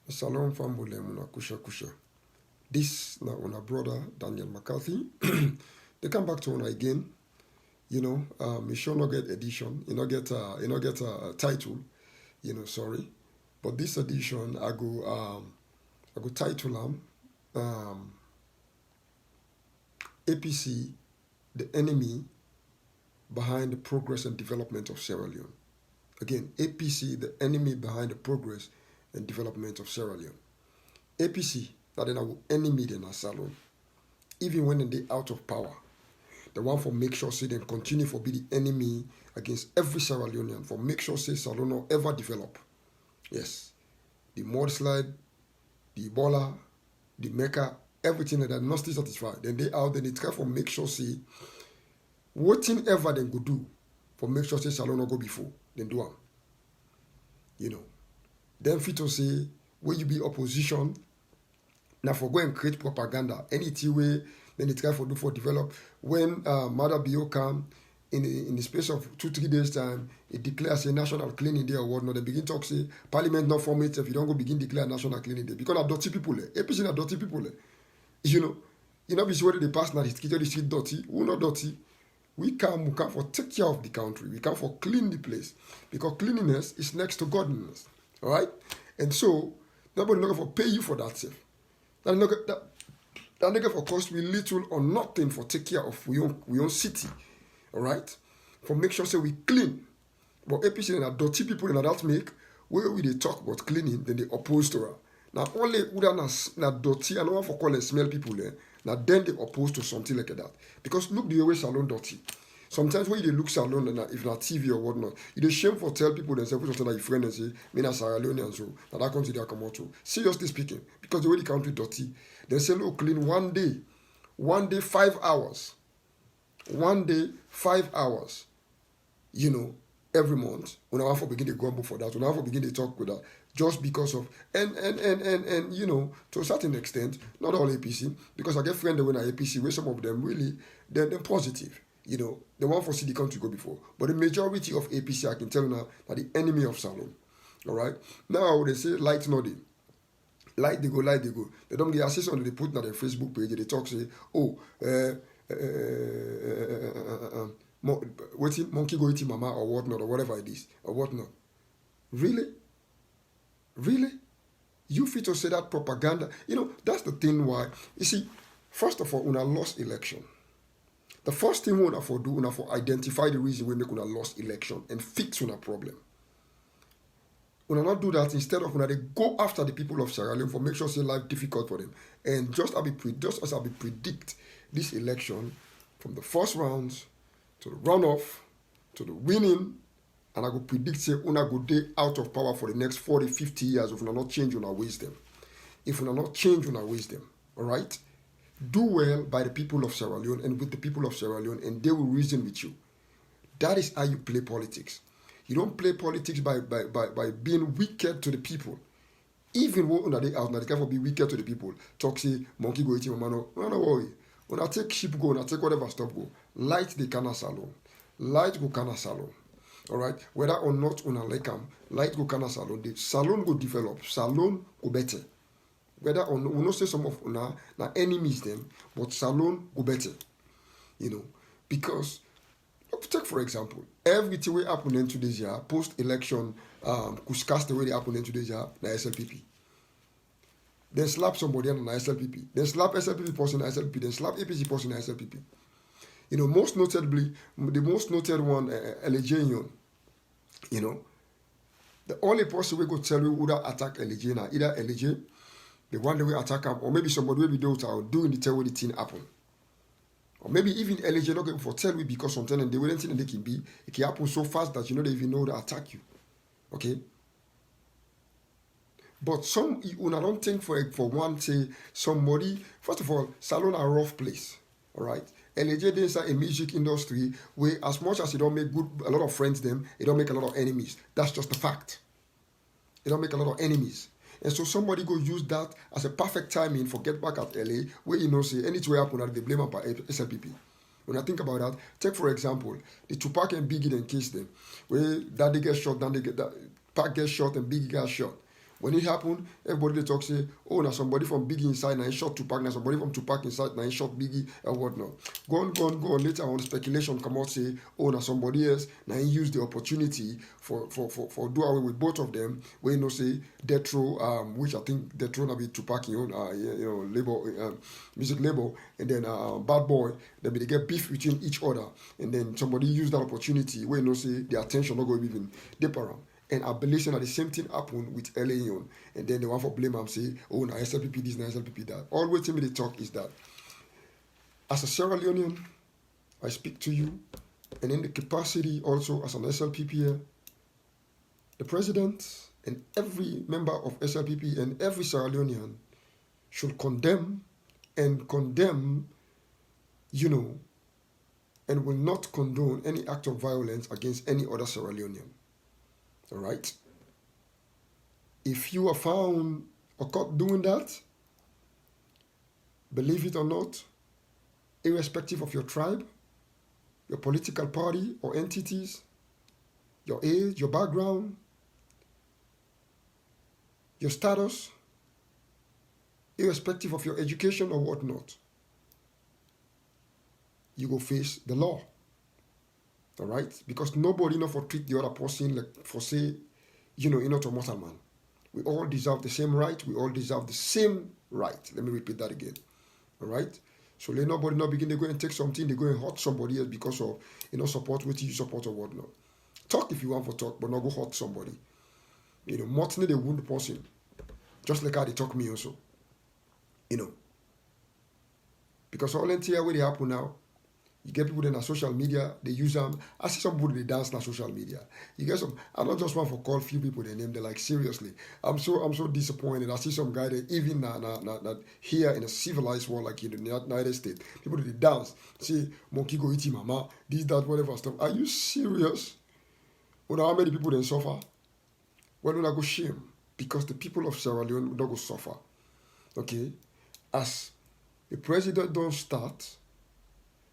Salon family muna kusha kusha. This na una brother Daniel McCarthy. They come back to una again. You sure not get edition. You not get a title. Sorry, but this edition I go title APC, the enemy behind the progress and development of Sierra Leone. Again, APC, the enemy behind the progress and development of Sierra Leone. APC, that is our enemy in our salon, even when they out of power. The one for make sure say they continue for be the enemy against every Sierra Leonean, for make sure say Salon no ever develop. Yes, the mudslide, the Ebola, the Mecca, everything like that not still satisfied. Then they out, then they try for make sure say whatever ever they go do for make sure say Salon no go before, then do them. Then fit to say when you be opposition, now for go and create propaganda, anything way then they try for do for develop. When Mother Bio come in the space of 2-3 days time, it declares a national cleaning day or whatnot. They begin talk say Parliament not form it if you don't go begin declare national cleaning day because are dirty people. APC are dirty people. You know, be sure they pass now the street dirty. Who not dirty? We come for take care of the country. We come for clean the place because cleanliness is next to godliness. All right, and so nobody looking for pay you for that stuff. That nigga for cost we little or nothing for take care of we own city. All right, for make sure say we clean. But APC are dirty people in that make where we they talk about cleaning, then they oppose to her. Now only who na dirty and no one for call and smell people there. Now then they oppose to something like that. Because look the way salon dirty. Sometimes when you look salon and if not TV or whatnot, you the shame for tell people themselves which that your friend and say, me na Sierra Leone and so now that comes to their Kamoto. Seriously speaking, because the way the country dirty, they say no clean one day 5 hours. 1 day 5 hours. Every month. When I for begin to grumble for that, when I for begin to talk with that, just because of and to a certain extent, not all APC, because I get friends when I APC where some of them really they're positive. The one for see the country go before. But the majority of APC, I can tell you now, are the enemy of Salon. All right? Now, they say light nodding. Light they go. They don't get access on they put on their Facebook page. They talk, say, monkey go eating mama or whatnot, or whatever it is, or whatnot. Really? You fit to say that propaganda? That's the thing why. You see, first of all, when I lost election, the first thing we want to do is for identify the reason we make una lost election and fix una problem. When I not do that, instead of when they go after the people of Sierra Leone for make sure say life difficult for them, and just as I predict this election from the first rounds to the runoff to the winning, and I go predict say una go day out of power for the next 40, 50 years if una not change una wisdom. If una not change una wisdom, all right? Do well by the people of Sierra Leone and with the people of Sierra Leone, and they will reason with you. That is how you play politics. You don't play politics by being wicked to the people. Even when they out, now they can be wicked to the people. Talk say monkey go eating mama no worry. When I take sheep go, when I take whatever stuff go, light the Kana Salon. Light go Kana Salon. All right? Whether or not una like them, light go Kana Salon. The salon go develop. Salon go better. Whether or not, we not say some of una enemies them, but Salon go better. Because take for example, everything we happen in today's year, post-election, cast the way they happen in today's year, na SLPP. Then slap somebody on SLPP. Then slap SLPP person on SLPP. Then slap APC person on SLPP. Most notably, the most noted one, Elejeyon. The only person we go tell you who that attack Eleje now, either Eleje, the one that we attack him, or maybe somebody will be doing the tell where the thing happen. Or maybe even Eleje not going for tell me because sometimes the way thing they can be, it can happen so fast that you know they even know to attack you. Okay? But some I don't think for one say somebody, first of all, Salon a rough place. Alright? Eleje is a music industry where as much as you don't make a lot of friends them, you don't make a lot of enemies. That's just a fact. You don't make a lot of enemies. And so somebody go use that as a perfect timing for get back at LA, where say anything happen that they blame up by SLPP. When I think about that, take for example, the Tupac and Biggie then case them, where Daddy gets shot, then they get that Pac gets shot and Biggie gets shot. When it happened, everybody they talk say, oh, now somebody from Biggie inside, now he shot Tupac, now somebody from Tupac inside, now he shot Biggie, and whatnot. Go on. Later on, speculation come out say, oh, now somebody else, now he used the opportunity for do away with both of them. Where you know say Death Row, which I think Death Row now be Tupac label, music label, and then Bad Boy, they get beef between each other, and then somebody used that opportunity where you know say the attention not going even deeper around. And I believe that the same thing happened with LA Young. And then the one for blame and say, oh, now SLPP this, now SLPP that. Always to me the talk is that as a Sierra Leonean, I speak to you, and in the capacity also as an SLPP, the president and every member of SLPP and every Sierra Leonean should condemn, and will not condone any act of violence against any other Sierra Leonean. All right? If you are found or caught doing that, believe it or not, irrespective of your tribe, your political party or entities, your age, your background, your status, irrespective of your education or whatnot, you go face the law. All right? Because nobody for treat the other person like for say, to mortal man. We all deserve the same right. We all deserve the same right. Let me repeat that again. All right? So let nobody not begin to go and take something, they go and hurt somebody else because of, support what you support or whatnot. Talk if you want for talk, but not go hurt somebody. Mortally they wound the person. Just like how they talk me also. Because all entire way they happen now, you get people in the social media, they use them. I see some people they dance on social media. You get some. I don't just want to call few people their name. They're like seriously. I'm so disappointed. I see some guy that even not here in a civilized world like in the United States, people they dance. See monkey go eat him, mama. This that whatever stuff. Are you serious? Well, how many people they suffer? Well, we not go shame because the people of Sierra Leone don't go suffer. Okay, as the president don't start.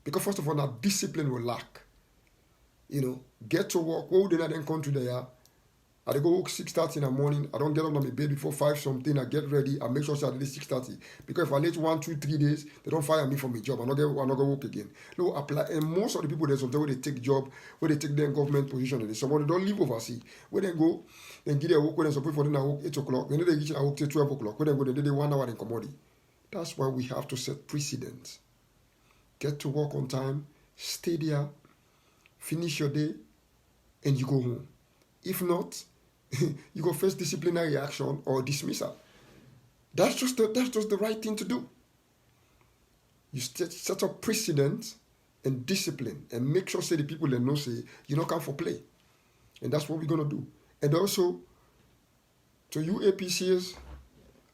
Because first of all, now discipline will lack. Get to work. What would they not then country there? I go work 6:30 in the morning. I don't get up on my bed before 5 something. I get ready. I make sure I do 6:30. Because if I late 1, 2, 3 days, they don't fire me from my job. I'm not gonna work again. Look, apply. And most of the people there's sometimes where they take job, where they take their government position, and somebody don't live overseas. Where they go, then get their work when they support for them at work 8 o'clock. Then they get at work till 12 o'clock. Where they go, they do 1 hour in commodity. That's why we have to set precedents. Get to work on time, stay there, finish your day, and you go home. If not, you go face disciplinary action or dismissal. That's just the right thing to do. You set up precedent and discipline and make sure say the people that know say you don't come for play. And that's what we're gonna do. And also, to you APCs,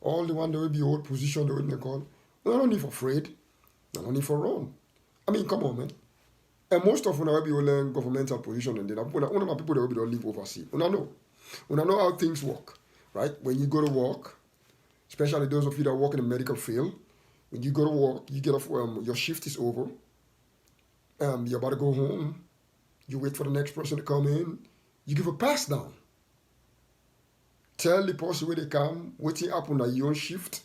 all the one that will be old position that we call, we're not only for afraid, not only for wrong. I mean, come on, man. And most of them will be learn governmental position and then one of the people that will be don't live overseas. We know how things work, right? When you go to work, especially those of you that work in the medical field, when you go to work, you get off, your shift is over, you're about to go home, you wait for the next person to come in, you give a pass down. Tell the person where they come, waiting up on your own shift,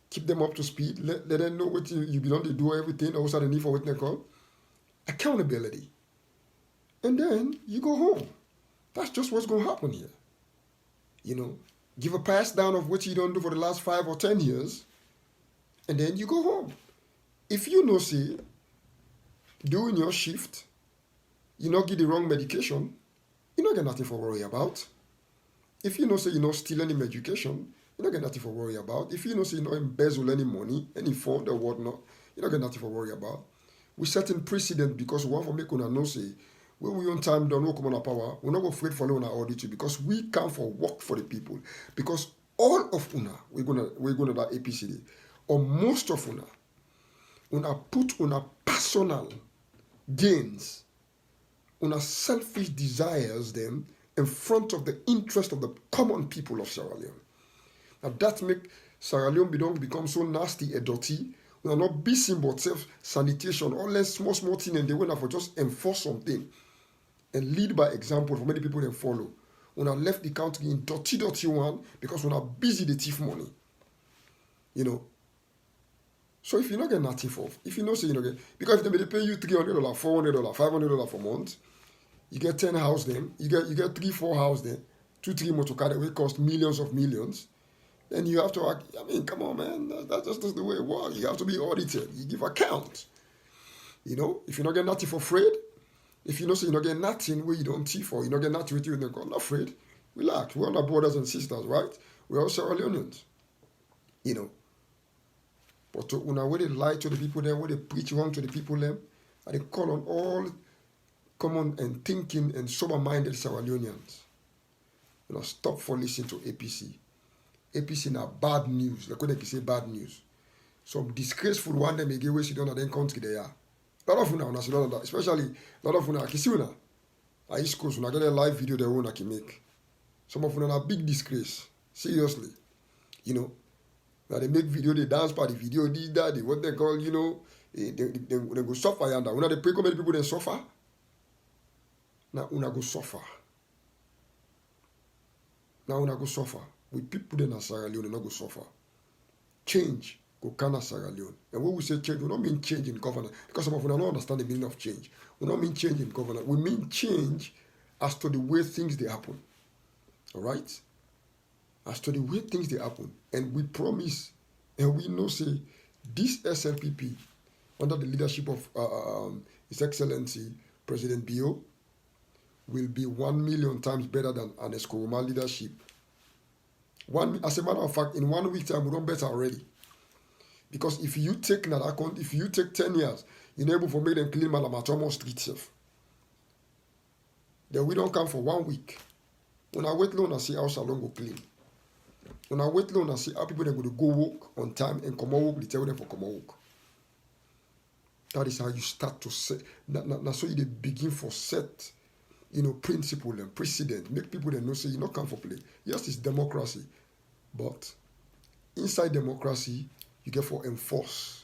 keep them up to speed, let them know what you belong to do everything, also the need for what they call accountability. And then you go home. That's just what's going to happen here. Give a pass down of what you don't do for the last 5 or 10 years, and then you go home. If you say, doing your shift, you not get the wrong medication, you don't get nothing for worry about. If you say you not steal any medication, you don't get nothing for worry about. If you say you don't embezzle any money, any fund or whatnot, you don't get nothing for worry about. We setting precedent because we want to make una know say, when we on time don't come on our power, we're not going to afraid for our audit because we come for work for the people. Because all of una, we're gonna that APCD, or most of una put una personal gains, una selfish desires them in front of the interest of the common people of Sierra Leone. Now that make Sierra Leone become so nasty and dirty. We are not busy about self-sanitation, all less small thing, and they will have to just enforce something and lead by example for many people to follow. Una left the country in dirty one because una busy the thief money. You know. So if you not get nothing for, if you know say you not get, because if they pay you $300, $400, $500 for month, you get 10 house then, you get 3-4 house then, 2-3 motor car that will cost millions of millions. Then you have to, I mean, come on, man, that's just the way it works. You have to be audited. You give account. You know, if you not get nothing for afraid, if you know say you not get nothing where you don't thief or you not get nothing with you, then go, not afraid. Relax. We're all our brothers and sisters, right? We're all Sierra Leoneans. You know. But to una where they lie to the people there, where they preach wrong to the people there, and they call on all common and thinking and sober-minded Sierra Leoneans. You know, stop for listening to APC. APC now bad news. Like what they can say bad news. Some disgraceful one them again where she don't know then country they are. A lot of una see that, especially a lot of una can see una. At East Coast, una get a live video they una can make. Some of una are big disgrace. Seriously. You know. Now they make video, they dance part the video, this, that, they what they call, you know, they go suffer and una they pray how many people they suffer. Now una go suffer. Now una go suffer. With people in Sierra Leone, not go suffer. Change go can Sierra Leone. And when we say change, we don't mean change in governance. Because some of us don't understand the meaning of change. We don't mean change in governance. We mean change as to the way things they happen. Alright? As to the way things they happen. And we promise, and we know say, this SLPP, under the leadership of His Excellency President Bio, will be 1 million times better than an Eskoroma leadership. As a matter of fact, in 1 week time, we don't better already. Because if you take that account, if you take 10 years, you're able to make them clean Malamatomo street safe. Then we don't come for 1 week. When I wait long and see how salon go clean. When I wait long and see how people are going to go work on time and come work, they tell them for come work. That is how you start to set. That's how you begin for set, you know, principle and precedent. Make people that know say you not come for play. Yes, it's democracy, but inside democracy, you get for enforce.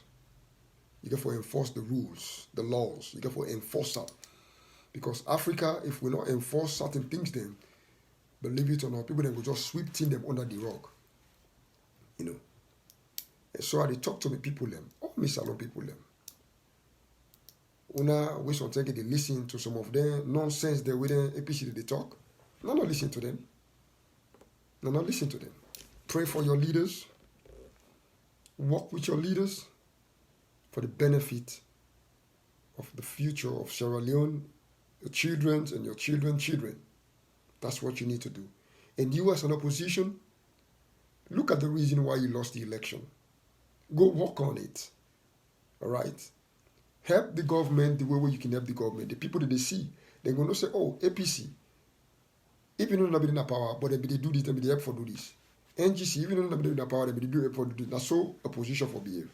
You get for enforce the rules, the laws. You get for enforce that. Because Africa, if we not enforce certain things, then believe it or not, people then will just sweep them under the rug. You know. And so I talk to the people them, all my salon people them. Una we some take they listen to some of them nonsense they with them APC they talk. No, not listen to them. No, not listen to them. Pray for your leaders. Work with your leaders for the benefit of the future of Sierra Leone, your children and your children's children. That's what you need to do. And you as an opposition, look at the reason why you lost the election. Go work on it. All right? Help the government the way you can help the government. The people that they see, they're going to say, oh, APC, even though they're not in power, but they do this, they help for do this. NGC, even though they're not in power, they do help for do this. That's so opposition for behave.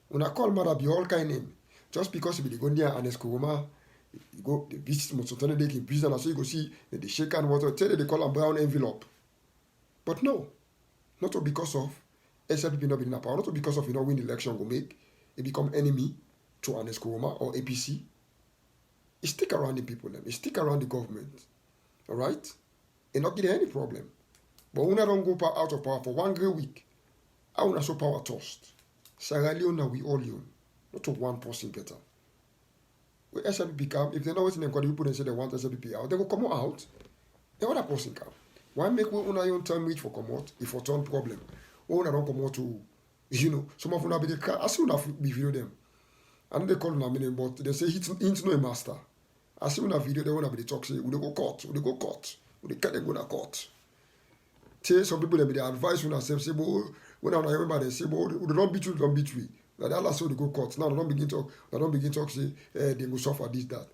When I call Mara, be all kind name. Just because they go near an Eskoroma, you go visit Monsotone, they can visit, and so you go see they shake and water, tell they call a brown envelope. But no, not because of SLPP not being in power, not because of you know win the election go make, it become enemy to an Eskoroma or APC. It stick around the people, it stick around the government. Alright? And not get any problem. But when I don't go out of power for 1 great week, I want to show power tossed. Sierra Leone, we all own. Not to one person better. When SLPP come, if they're not waiting, they've got people and say they want SLPP out, they will come out. The other person come. Why make we on our own time wait for come out if for turn problem? When I don't come out to, you know, some of them be the car. I see when I video them. And they call them a minute, but they say it's no a master. I see when I video, they want to be the talk, say, would they go court? Would they go court? Would they can't go to court? Tell some people, they be the advice when I say, but when I remember, they say, but they don't beat you, don't beat me. Like that last, so they go court. Now they don't begin talk, say, they go suffer this, that.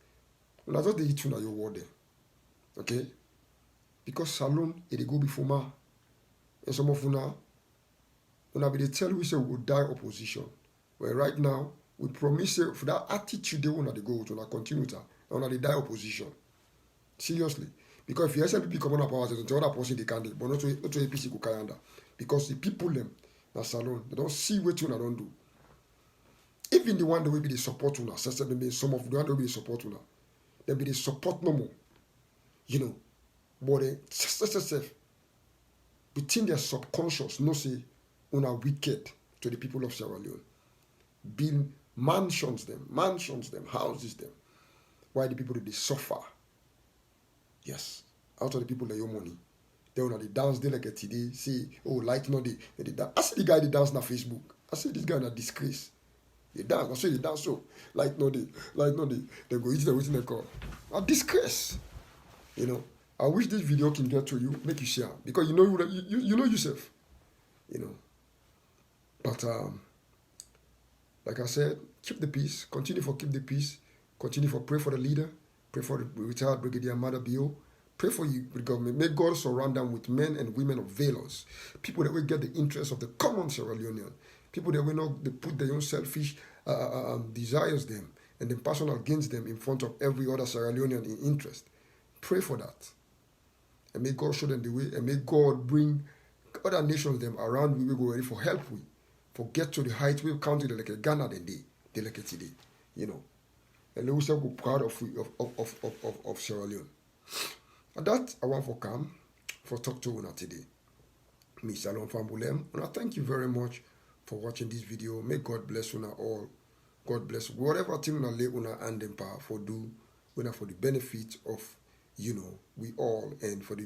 When I just they hit you now, your word there. Okay? Because Salon, they go before ma. And some of you now, when I be they tell we say we will die opposition. Well, right now, we promise for that attitude they want to go to continue to and they die opposition. Seriously. Because if you SLPP come on up power, the other person they can do, but not to APC go carry under. Because the people them na Salon, they don't see what you don't do. Even the one that will be the support una, some of the one that will be the support una, they be the support no more. You know. but within their subconscious, no say, una wicked to the people of Sierra Leone. Build mansions them, houses them. Why the people they suffer? Yes, out of the people that your money. They wanna they dance they like a today. Say, oh, light no they dance. I see the guy they dance on Facebook. I see this guy in a disgrace. They dance. I say they dance so like no they they go eat them within the call. A disgrace. You know. I wish this video can get to you, make you share because you know you know yourself. You know. But like I said, keep the peace. Continue for keep the peace. Continue for pray for the leader. Pray for the retired Brigadier Mada Bio. Pray for you with government. May God surround them with men and women of valors. People that will get the interest of the common Sierra Leonean. People that will not they put their own selfish desires them and then personal gains them in front of every other Sierra Leonean in interest. Pray for that. And may God show them the way and may God bring other nations them around we will go ready for help we. For get to the height we count it like a Ghana then they like it today. You know. And they also go proud of Sierra Leone. And that I want for come for talk to una today. Me Shalom Fambulem. And I thank you very much for watching this video. May God bless una all. God bless whatever thing una lay una and empower for do una for the benefit of we all and for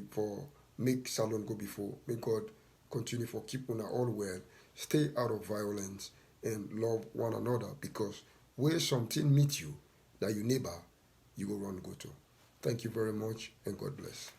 make Salon go before. May God continue for keep una all well. Stay out of violence and love one another because where something meet you that your neighbor, you go run go to. Thank you very much and God bless.